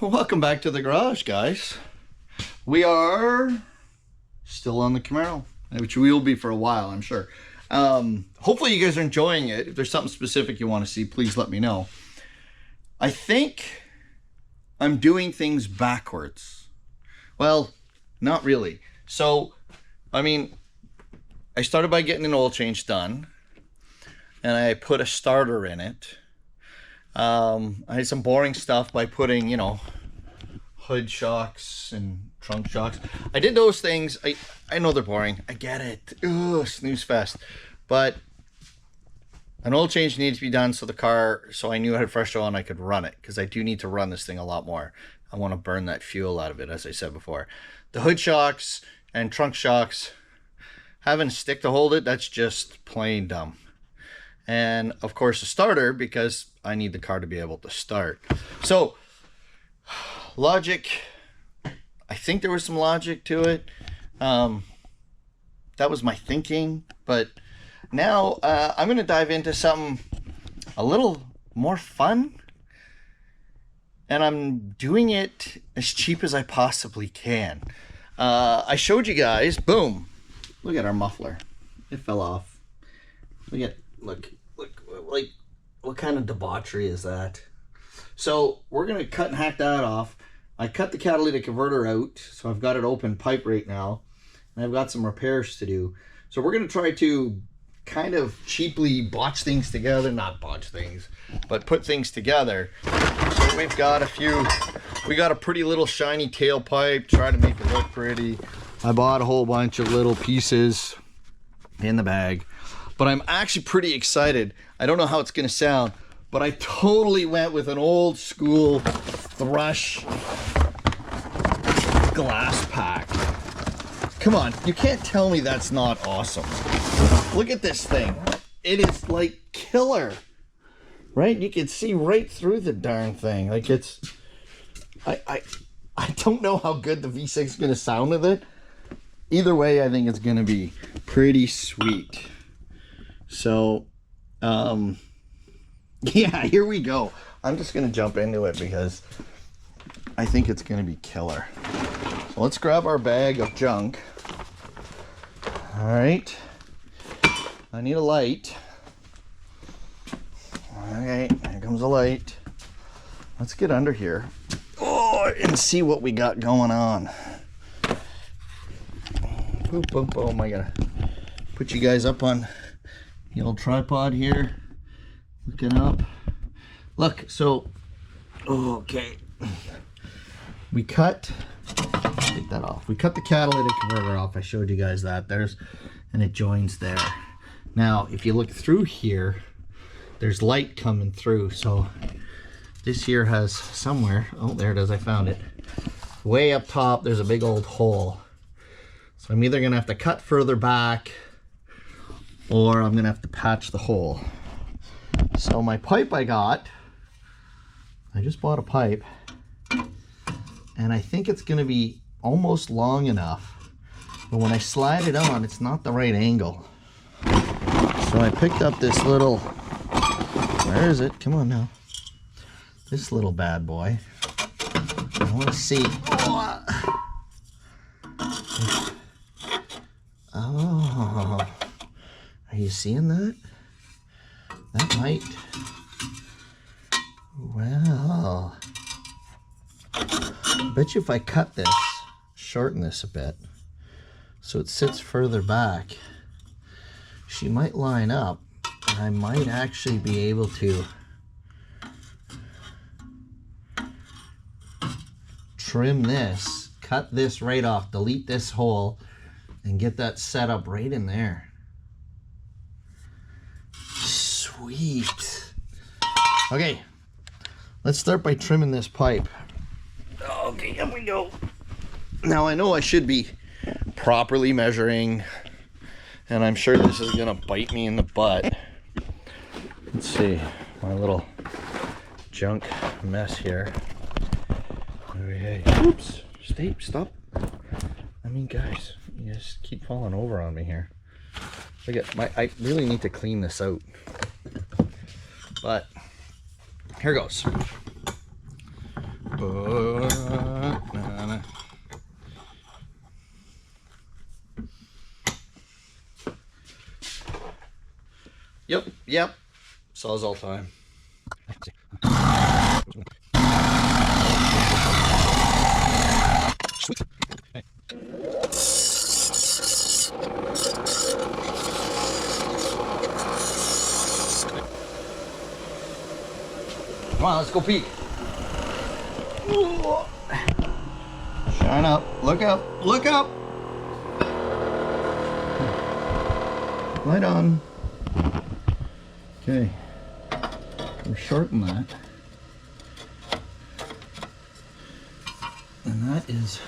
Welcome back to the garage, guys. We are still on the Camaro, which we will be for a while, I'm sure. Hopefully you guys are enjoying it. If there's something specific you want to see, please let me know. I think I'm doing things backwards. Well, not really. So, I mean, I started by getting an oil change done, and I put a starter in it. I had some boring stuff by putting, you know, hood shocks and trunk shocks. I did those things. I know they're boring. I get it. Ugh, snooze fest. But an oil change needs to be done so I knew I had fresh oil and I could run it, because I do need to run this thing a lot more. I want to burn that fuel out of it, as I said before. The hood shocks and trunk shocks, having a stick to hold it, that's just plain dumb. And of course a starter, because I need the car to be able to start. So logic, I think there was some logic to it. That was my thinking, but now I'm going to dive into something a little more fun, and I'm doing it as cheap as I possibly can. I showed you guys, boom, look at our muffler. It fell off. Look, like, what kind of debauchery is that? So we're going to cut and hack that off. I cut the catalytic converter out, so I've got it open pipe right now, and I've got some repairs to do. So we're going to try to kind of cheaply botch things together, not botch things, but put things together. So we got a pretty little shiny tailpipe, try to make it look pretty. I bought a whole bunch of little pieces in the bag, but I'm actually pretty excited. I don't know how it's going to sound, but I totally went with an old school Thrush glass pack. Come on, you can't tell me that's not awesome. Look at this thing. It is like killer, right? You can see right through the darn thing. Like it's, I don't know how good the V6 is going to sound with it. Either way, I think it's going to be pretty sweet. So, yeah, here we go. I'm just going to jump into it because I think it's going to be killer. So let's grab our bag of junk. All right. I need a light. All right, here comes a light. Let's get under here. Oh, and see what we got going on. Boom, boom, boom. I gotta put you guys up on the old tripod here. Looking up. Look, so, okay. We cut, take that off. We cut the catalytic converter off. I showed you guys that. And it joins there. Now, if you look through here, there's light coming through. So this here has somewhere, oh, there it is, I found it. Way up top, there's a big old hole. So I'm either gonna have to cut further back, or I'm gonna have to patch the hole. So my pipe I just bought a pipe, and I think it's gonna be almost long enough, but when I slide it on, it's not the right angle. So I picked up this little, where is it? Come on now. This little bad boy. I want to see. Oh, are you seeing that? That might, well, I bet you if I cut this, shorten this a bit, so it sits further back, she might line up, and I might actually be able to trim this, cut this right off, delete this hole, and get that set up right in there. Sweet. Okay, let's start by trimming this pipe. Okay, here we go. Now I know I should be properly measuring, and I'm sure this is gonna bite me in the butt. Let's see, my little junk mess here. Okay, oops, stop. I mean, guys, you just keep falling over on me here. Look at I really need to clean this out. But here goes. Yep. Sawzall time. Come on, let's go peek. Shine up. Look up. Look up. Light on. Okay. We'll shorten that. And that is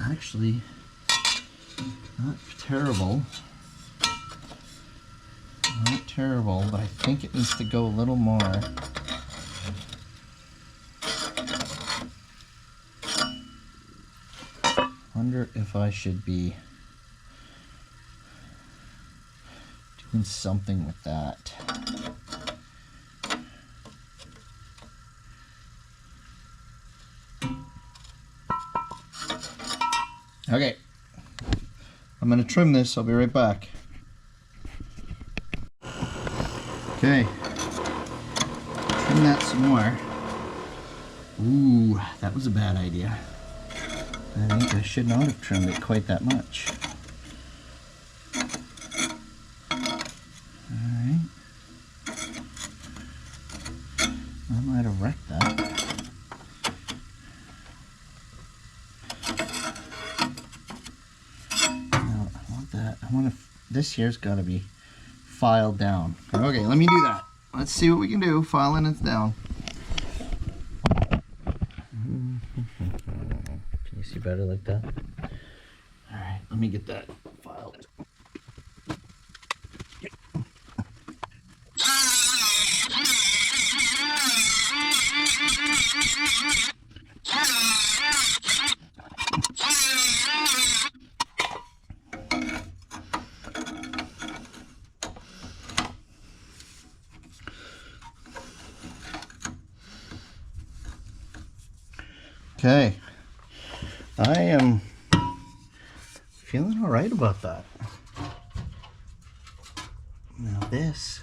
actually not terrible. Not terrible, but I think it needs to go a little more. Wonder if I should be doing something with that. Okay, I'm gonna trim this. I'll be right back. Okay, trim that some more. Ooh, that was a bad idea. I think I should not have trimmed it quite that much. Alright. I might have wrecked that. Now, I want that. I want to. This here's got to be filed down. Okay, let me do that. Let's see what we can do. Filing it down. Can you see better like that? Alright, let me get that filed. Okay, I am feeling all right about that. Now this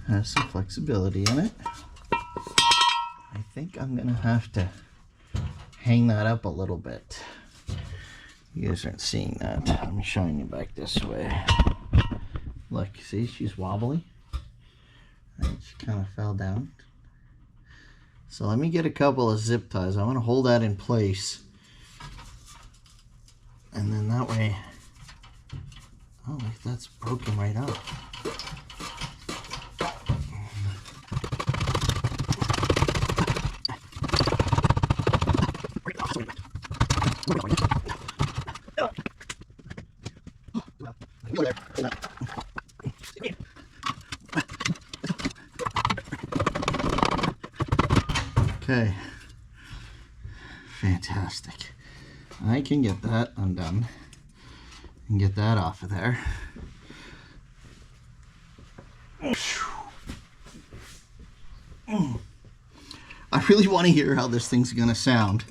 has some flexibility in it. I think I'm gonna have to hang that up a little bit. You guys aren't seeing that. Let me shine you back this way. Look, see, she's wobbly. And she kind of fell down. So let me get a couple of zip ties. I want to hold that in place. And then that way, oh, look, that's broken right up. Okay, fantastic. I can get that undone and get that off of there. I really want to hear how this thing's gonna sound.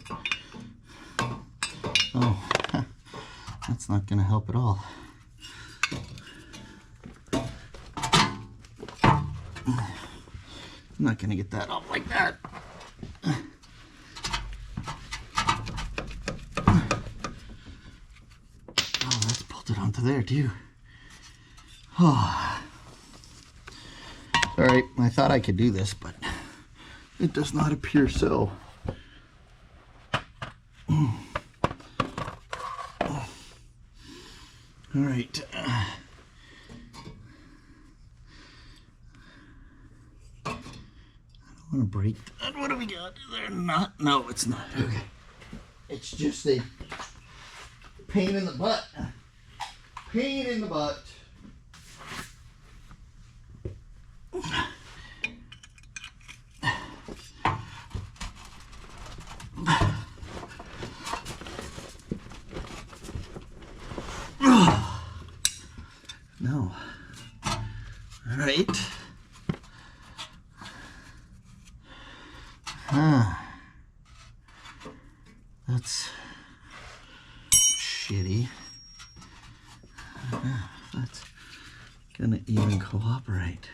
Oh, that's not gonna help at all. I'm not gonna get that off like that. Oh, that's bolted onto there too. Oh. Alright, I thought I could do this, but it does not appear so. Alright. I don't want to break that. What do we got? Is there not? No, it's not. Okay. It's just a pain in the butt. Pain in the butt. No. All right. That's shitty. That's gonna even cooperate.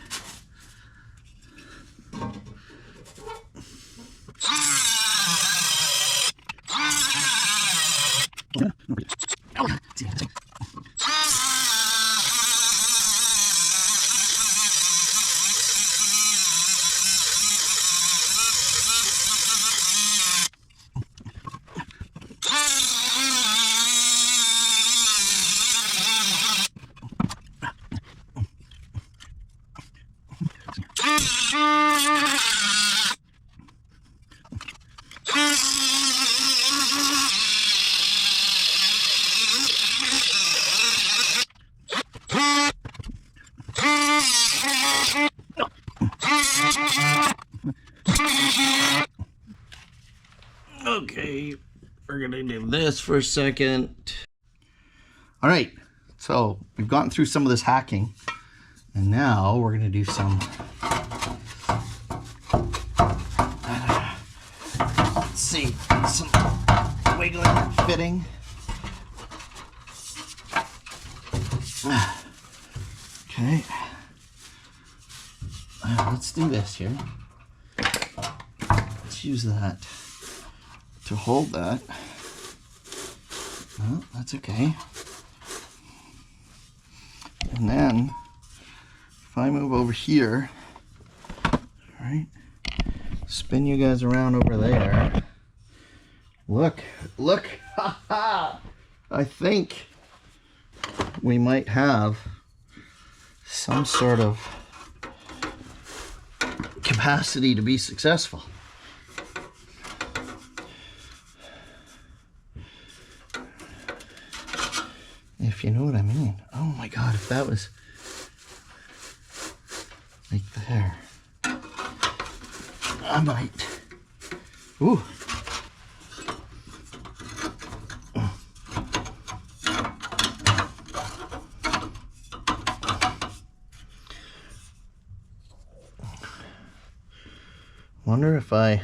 Okay, we're gonna do this for a second. All right, so we've gotten through some of this hacking, and now we're gonna do some let's see, some wiggling and fitting. Okay, let's do this here. Let's use that to hold that. Oh, that's okay. And then if I move over here, all right, spin you guys around over there. Look, haha! I think we might have some sort of capacity to be successful. If you know what I mean. Oh my God, if that was like there, I might. Ooh. Wonder if I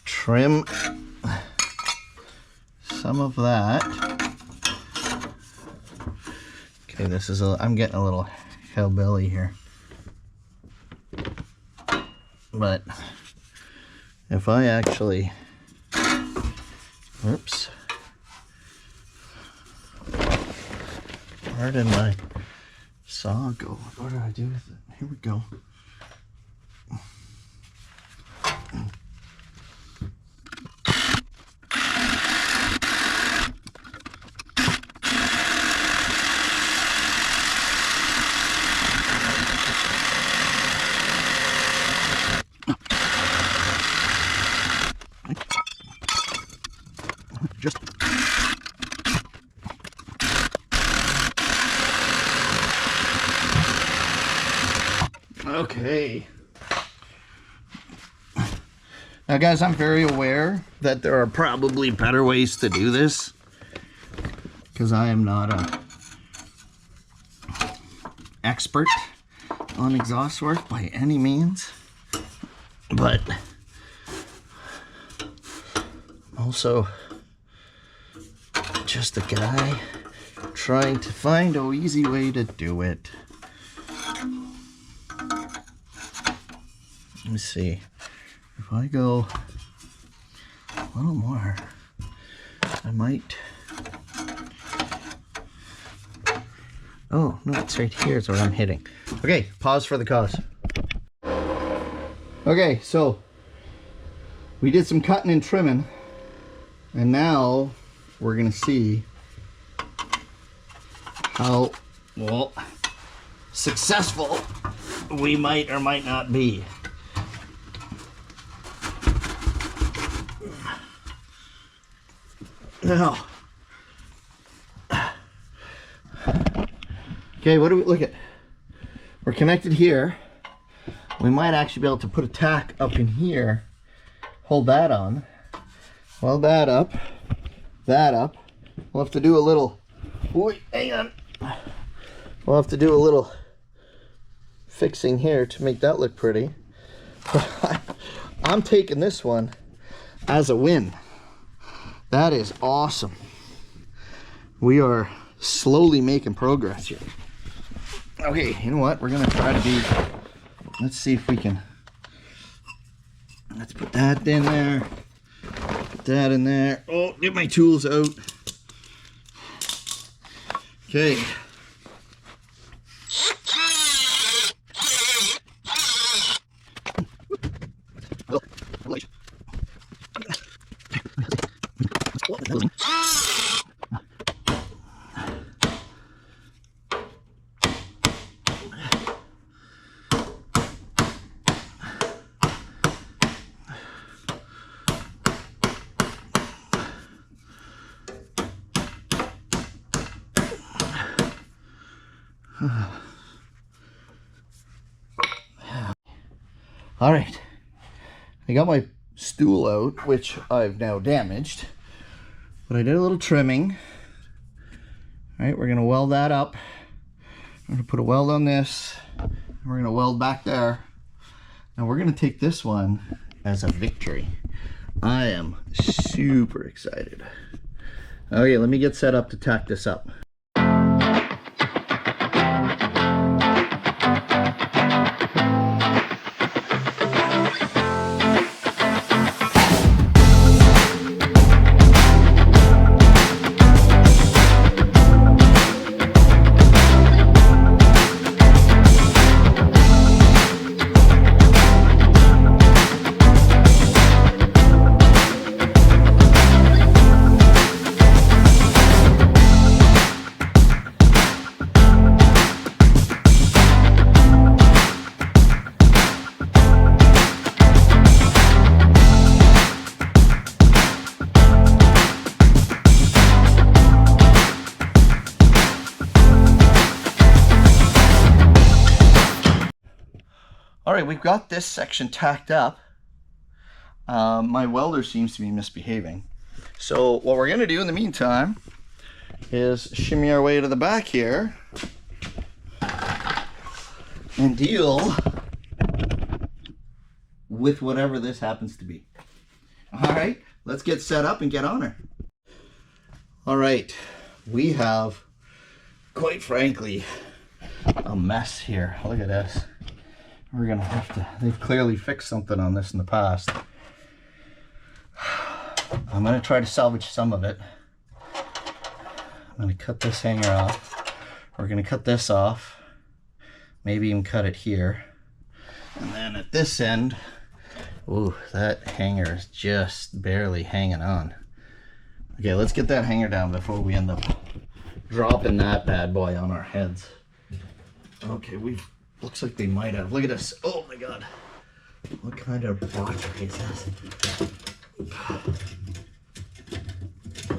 trim some of that. Okay, this is I'm getting a little hillbilly here. But if I actually, whoops, where did my saw go? What do I do with it? Here we go. Just okay. Now guys, I'm very aware that there are probably better ways to do this, because I am not a expert on exhaust work by any means, but also just a guy trying to find an easy way to do it. Let me see. If I go a little more, I might. Oh, no, it's right here is where I'm hitting. Okay, pause for the cause. Okay, so we did some cutting and trimming, and now we're gonna see how, well, successful we might or might not be. Now, okay, what do we look at? We're connected here. We might actually be able to put a tack up in here, hold that on, weld that up, that up. We'll have to do a little, wait, hang on. We'll have to do a little fixing here to make that look pretty. But I'm taking this one as a win. That is awesome. We are slowly making progress here. Okay, you know what? We're gonna try to be, let's see if we can, let's put that in there, put that in there. Oh, get my tools out. Okay. All right, I got my stool out, which I've now damaged, but I did a little trimming. All right, we're gonna weld that up. I'm gonna put a weld on this, and we're gonna weld back there. Now we're gonna take this one as a victory. I am super excited. Okay, let me get set up to tack this up. All right, we've got this section tacked up. My welder seems to be misbehaving. So what we're gonna do in the meantime is shimmy our way to the back here and deal with whatever this happens to be. All right, let's get set up and get on her. All right, we have, quite frankly, a mess here. Look at this. We're gonna have to, they've clearly fixed something on this in the past. I'm gonna try to salvage some of it. I'm gonna cut this hanger off. We're gonna cut this off. Maybe even cut it here. And then at this end, ooh, that hanger is just barely hanging on. Okay, let's get that hanger down before we end up dropping that bad boy on our heads. Okay, looks like they might have. Look at this. Oh my god. What kind of botchery is this?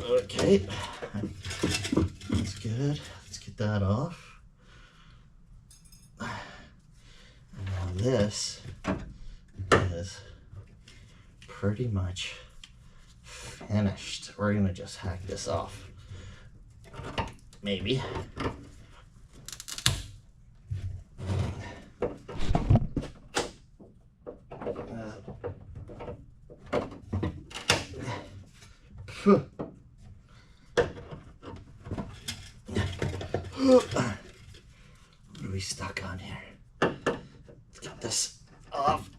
Okay. That's good. Let's get that off. And now this is pretty much finished. We're gonna just hack this off. Maybe. What are we stuck on here? Let's get this off.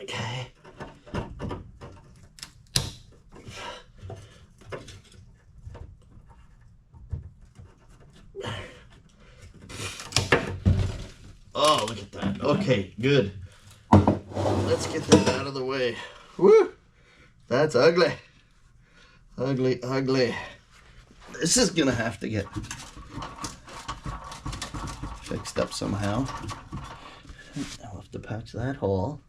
Okay. Oh, look at that. Okay, good. Let's get that out of the way. Woo! That's ugly. Ugly, ugly. This is gonna have to get fixed up somehow. I'll have to patch that hole.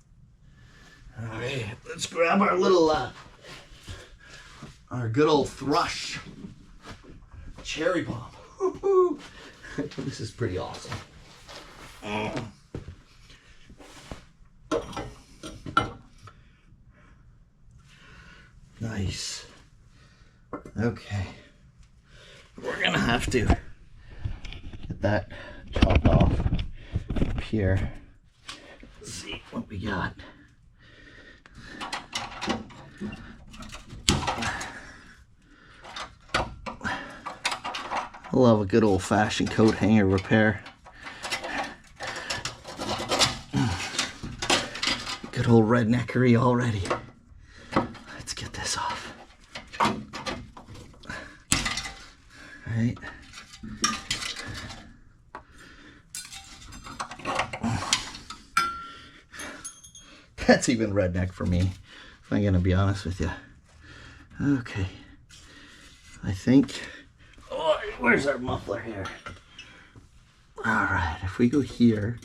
All right, let's grab our little, our good old thrush cherry bomb. Woo-hoo. This is pretty awesome. Nice. Okay. We're gonna have to get that chopped off up here. Let's see what we got. I love a good old-fashioned coat hanger repair. Good old redneckery already. Let's get this off. Right. That's even redneck for me, if I'm gonna be honest with you. Okay. I think, oh, where's our muffler here? All right, if we go here,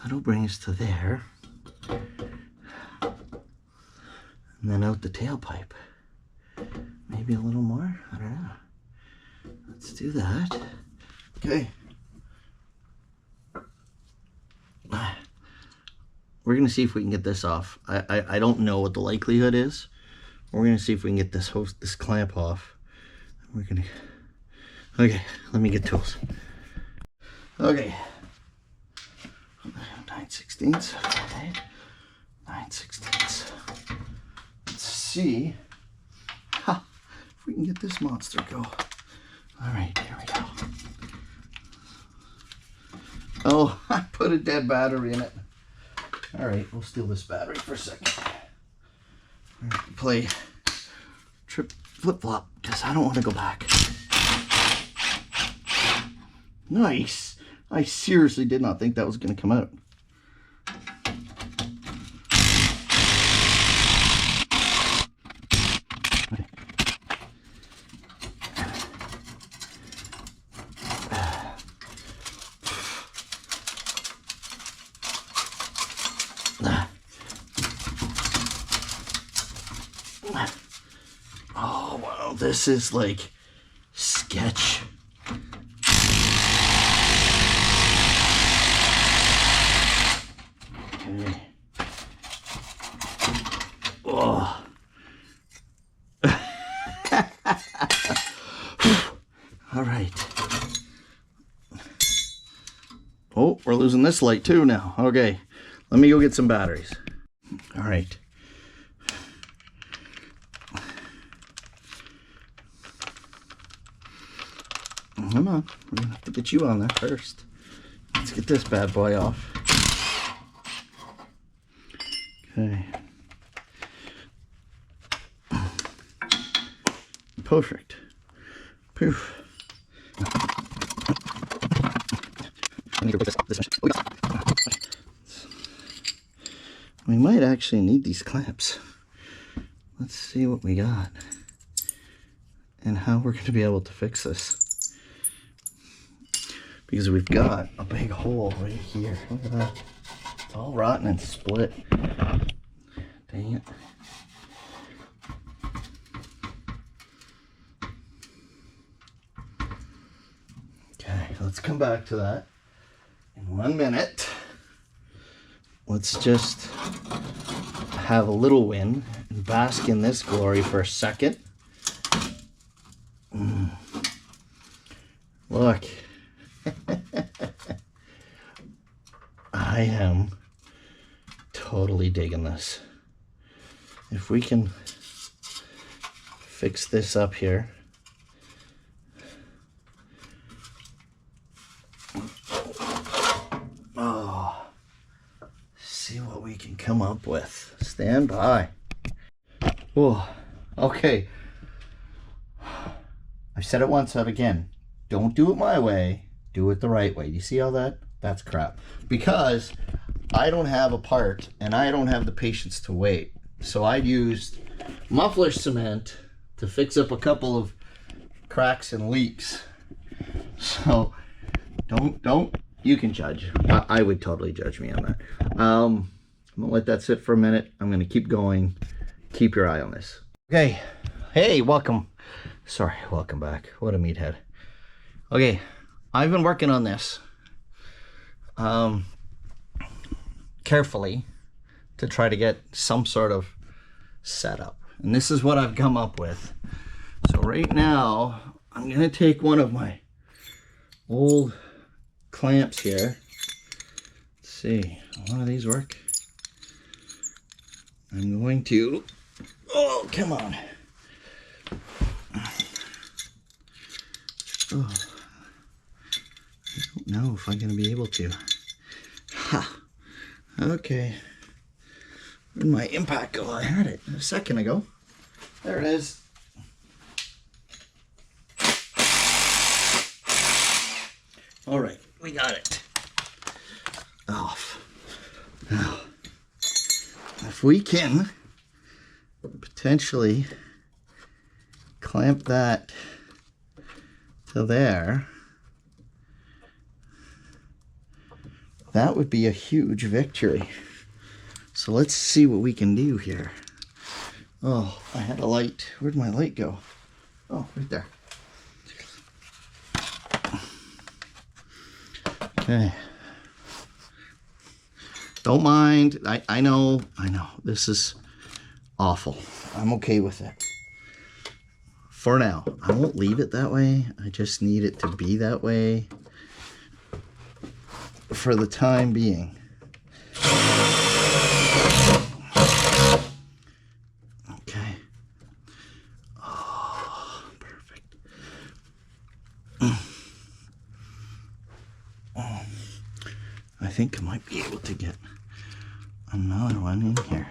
that'll bring us to there. And then out the tailpipe. Maybe a little more, I don't know. Let's do that. Okay. We're gonna see if we can get this off. I don't know what the likelihood is. We're gonna see if we can get this clamp off. We're gonna, okay, let me get tools. Okay. 9/16. Okay. 9/16. Let's see if we can get this monster go. All right, here we go. Oh, I put a dead battery in it. All right, we'll steal this battery for a second. Play flip-flop because I don't want to go back. Nice. I seriously did not think that was going to come out. Oh, wow, this is like sketch. Okay. Oh. All right. Oh, we're losing this light too now. Okay, let me go get some batteries. All right. Come on, we're gonna have to get you on there first. Let's get this bad boy off. Okay. Perfect. Poof. I need to put this one. We might actually need these clamps. Let's see what we got and how we're going to be able to fix this. Because we've got a big hole right here. Look at that. It's all rotten and split. Dang it. Okay, let's come back to that in 1 minute. Let's just have a little win and bask in this glory for a second. Look. I am totally digging this. If we can fix this up here. Oh, see what we can come up with. Stand by. Oh, okay. I've said it once, said it again. Don't do it my way. Do it the right way. You see all that? That's crap. Because I don't have a part and I don't have the patience to wait. So I used muffler cement to fix up a couple of cracks and leaks. So don't, you can judge. I would totally judge me on that. I'm gonna let that sit for a minute. I'm gonna keep going. Keep your eye on this. Okay. Hey, welcome. Sorry, welcome back. What a meathead. Okay, I've been working on this carefully to try to get some sort of setup. And this is what I've come up with. So right now, I'm gonna take one of my old clamps here. Let's see, one of these work? I'm going to, oh, come on. Oh, I don't know if I'm going to be able to. Ha! Okay. Where'd my impact go? I had it a second ago. There it is. All right, we got it off. Now, if we can potentially clamp that to there, that would be a huge victory. So let's see what we can do here. Oh, I had a light. Where'd my light go? Oh, right there. Okay. Don't mind. I know. This is awful. I'm okay with it. For now. I won't leave it that way. I just need it to be that way for the time being. Okay. Oh, perfect. I think I might be able to get another one in here.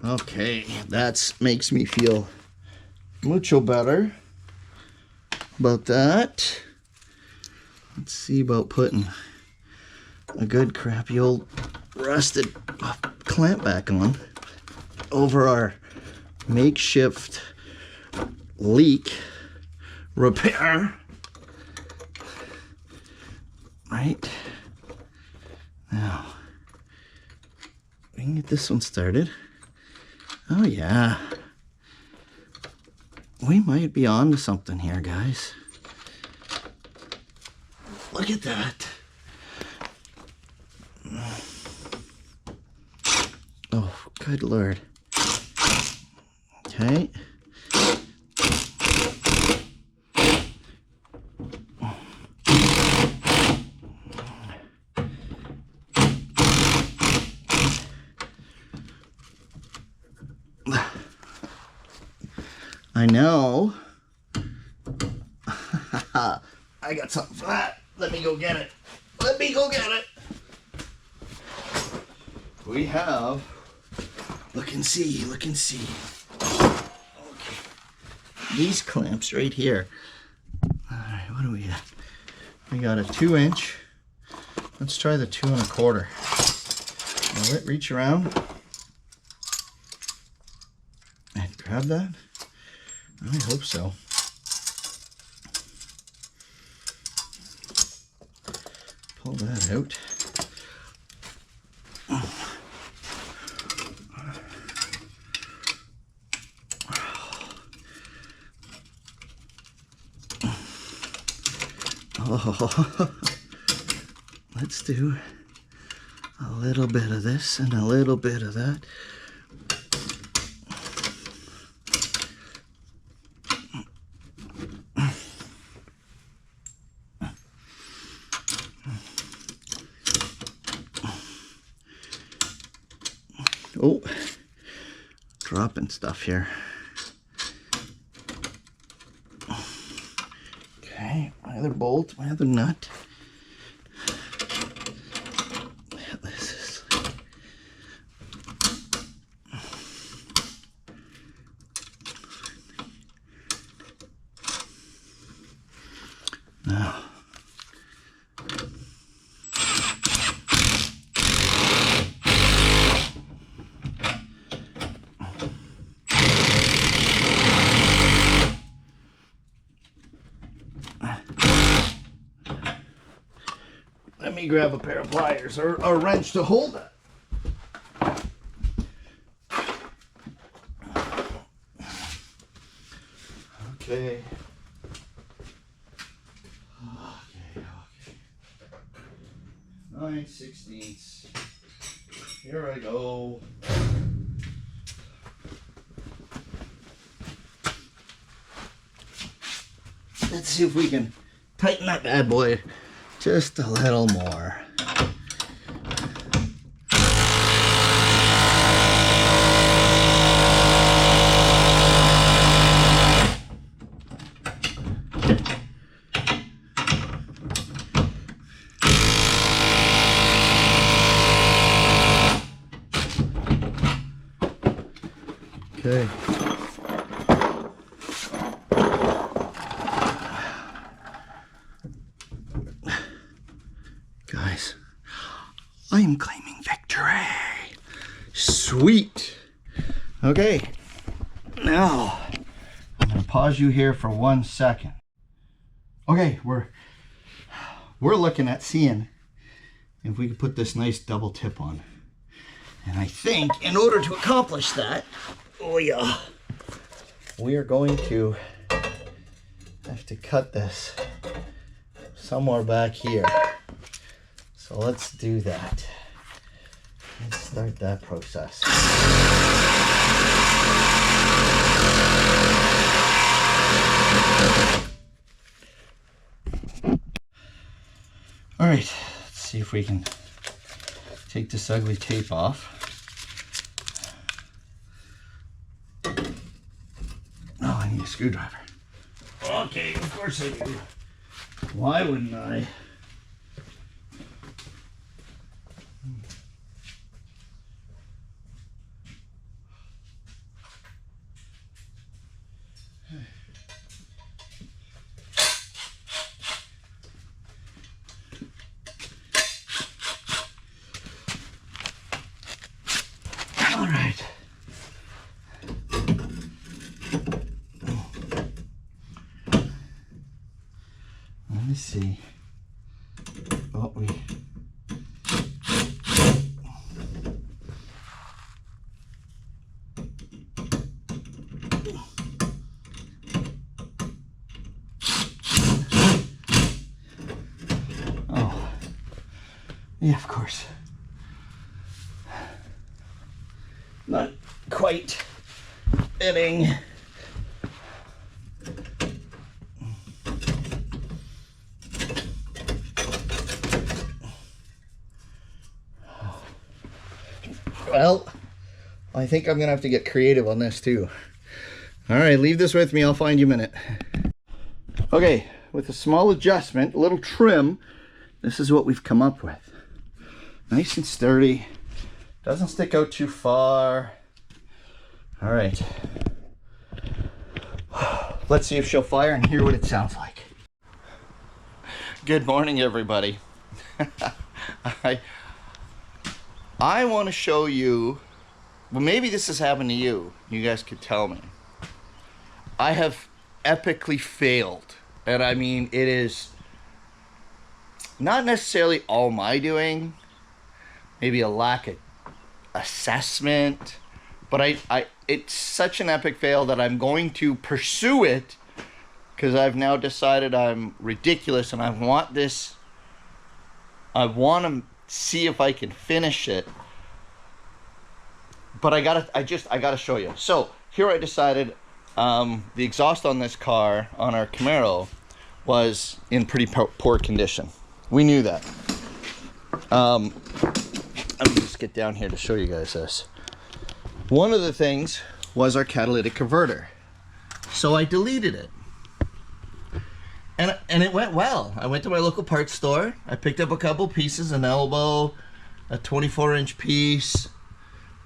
Okay, that makes me feel mucho better about that. Let's see about putting a good crappy old rusted clamp back on over our makeshift leak repair. Right now, we can get this one started. Oh yeah, we might be on to something here, guys. Look at that. Oh, good Lord. Okay. I know. I got something for that. Let me go get it. Let me go get it. We have. Look and see. Look and see. Okay. These clamps right here. All right. What do we got? We got a 2-inch. Let's try the 2 1/4. Now reach around and grab that. I hope so. Pull that out. Oh, let's do a little bit of this and a little bit of that. Oh, dropping stuff here. Okay, my other bolt, my other nut. This is... Now, let me grab a pair of pliers or a wrench to hold it. Okay. Okay. 9/16. Here I go. Let's see if we can tighten that bad boy just a little more. I'm claiming victory. Sweet. Okay, now I'm gonna pause you here for 1 second. Okay, we're looking at seeing if we could put this nice double tip on. And I think in order to accomplish that, oh yeah, we are going to have to cut this somewhere back here. So let's do that. Let's start that process. All right, let's see if we can take this ugly tape off. Oh, I need a screwdriver. Okay, of course I do. Why wouldn't I? All right. Let me see what we... Oh, yeah, of course. Not quite fitting. Well, I think I'm gonna have to get creative on this too. All right, leave this with me. I'll find you a minute. Okay, with a small adjustment, a little trim, this is what we've come up with. Nice and sturdy. Doesn't stick out too far. All right. Let's see if she'll fire and hear what it sounds like. Good morning, everybody. I want to show you, well, maybe this has happened to you. You guys could tell me. I have epically failed. And I mean, it is not necessarily all my doing. Maybe a lack of assessment. But it's such an epic fail that I'm going to pursue it because I've now decided I'm ridiculous and I want to see if I can finish it. But I gotta show you. So here I decided the exhaust on this car, on our Camaro, was in pretty poor condition. We knew that. I'm gonna just get down here to show you guys this. One of the things was our catalytic converter. So I deleted it. And it went well. I went to my local parts store. I picked up a couple pieces, an elbow, a 24-inch piece,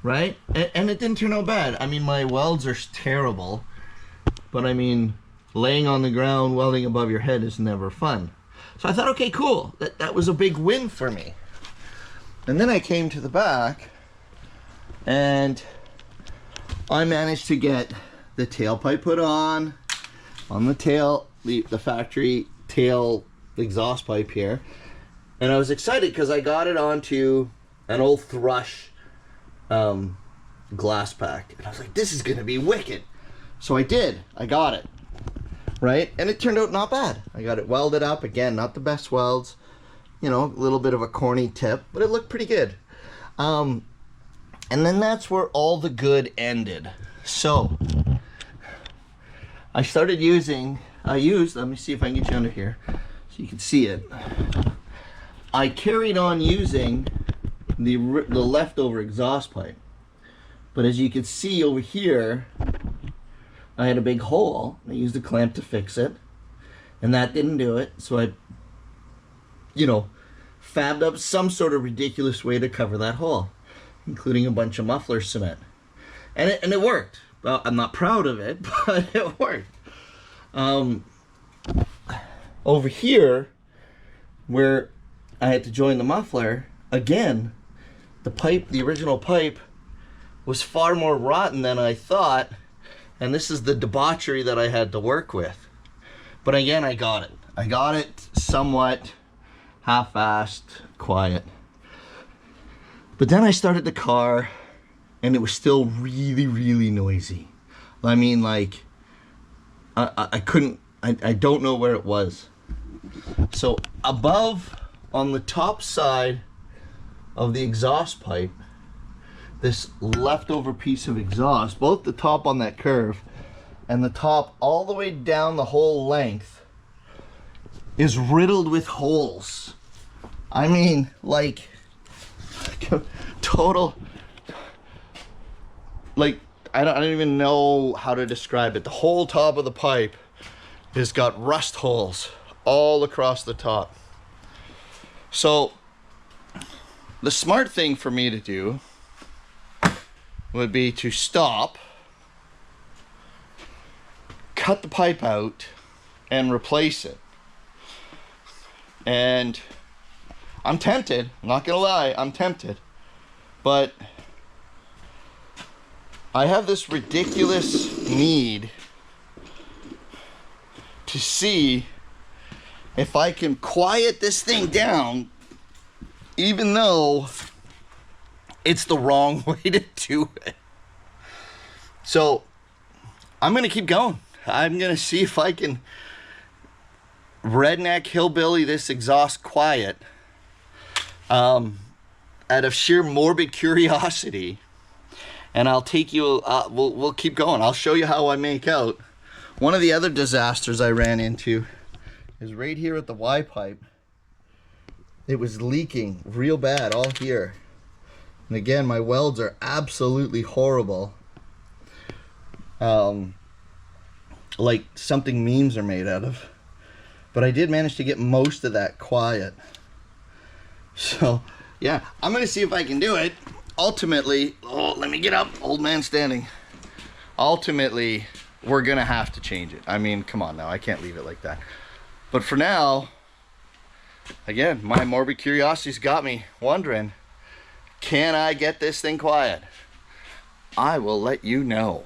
right? And it didn't turn out bad. I mean, my welds are terrible. But I mean, laying on the ground, welding above your head is never fun. So I thought, okay, cool. That was a big win for me. And then I came to the back, and I managed to get the tailpipe put on the tail, the factory tail exhaust pipe here. And I was excited because I got it onto an old Thrush glass pack. And I was like, this is gonna be wicked. So I did, I got it, right? And it turned out not bad. I got it welded up, again, not the best welds, you know, a little bit of a corny tip, but it looked pretty good. And then that's where all the good ended. So I started using, let me see if I can get you under here so you can see it. I carried on using the leftover exhaust pipe. But as you can see over here, I had a big hole. I used a clamp to fix it. And that didn't do it. So I, you know, fabbed up some sort of ridiculous way to cover that hole, including a bunch of muffler cement. And it worked. Well, I'm not proud of it, but it worked. Over here, where I had to join the muffler, again, the pipe, the original pipe, was far more rotten than I thought. And this is the debauchery that I had to work with. But again, I got it. I got it somewhat half-assed, quiet. But then I started the car, and it was still really, really noisy. I mean, like, I couldn't, I don't know where it was. So above, on the top side of the exhaust pipe, this leftover piece of exhaust, both the top on that curve and the top all the way down the whole length, is riddled with holes. I mean, like, total, like, I don't even know how to describe it. The whole top of the pipe has got rust holes all across the top. So the smart thing for me to do would be to stop, cut the pipe out, and replace it. And I'm tempted, I'm not gonna lie, I'm tempted. But I have this ridiculous need to see if I can quiet this thing down, even though it's the wrong way to do it. So I'm gonna keep going. I'm gonna see if I can redneck hillbilly this exhaust quiet out of sheer morbid curiosity. And I'll take you, we'll keep going. I'll show you how I make out. One of the other disasters I ran into is right here at the Y pipe. It was leaking real bad all here. And again, my welds are absolutely horrible. Like something memes are made out of. But I did manage to get most of that quiet. So, yeah, I'm gonna see if I can do it. Ultimately, oh, let me get up, old man standing. Ultimately, we're gonna have to change it. I mean, come on now, I can't leave it like that. But for now, again, my morbid curiosity's got me wondering, can I get this thing quiet? I will let you know.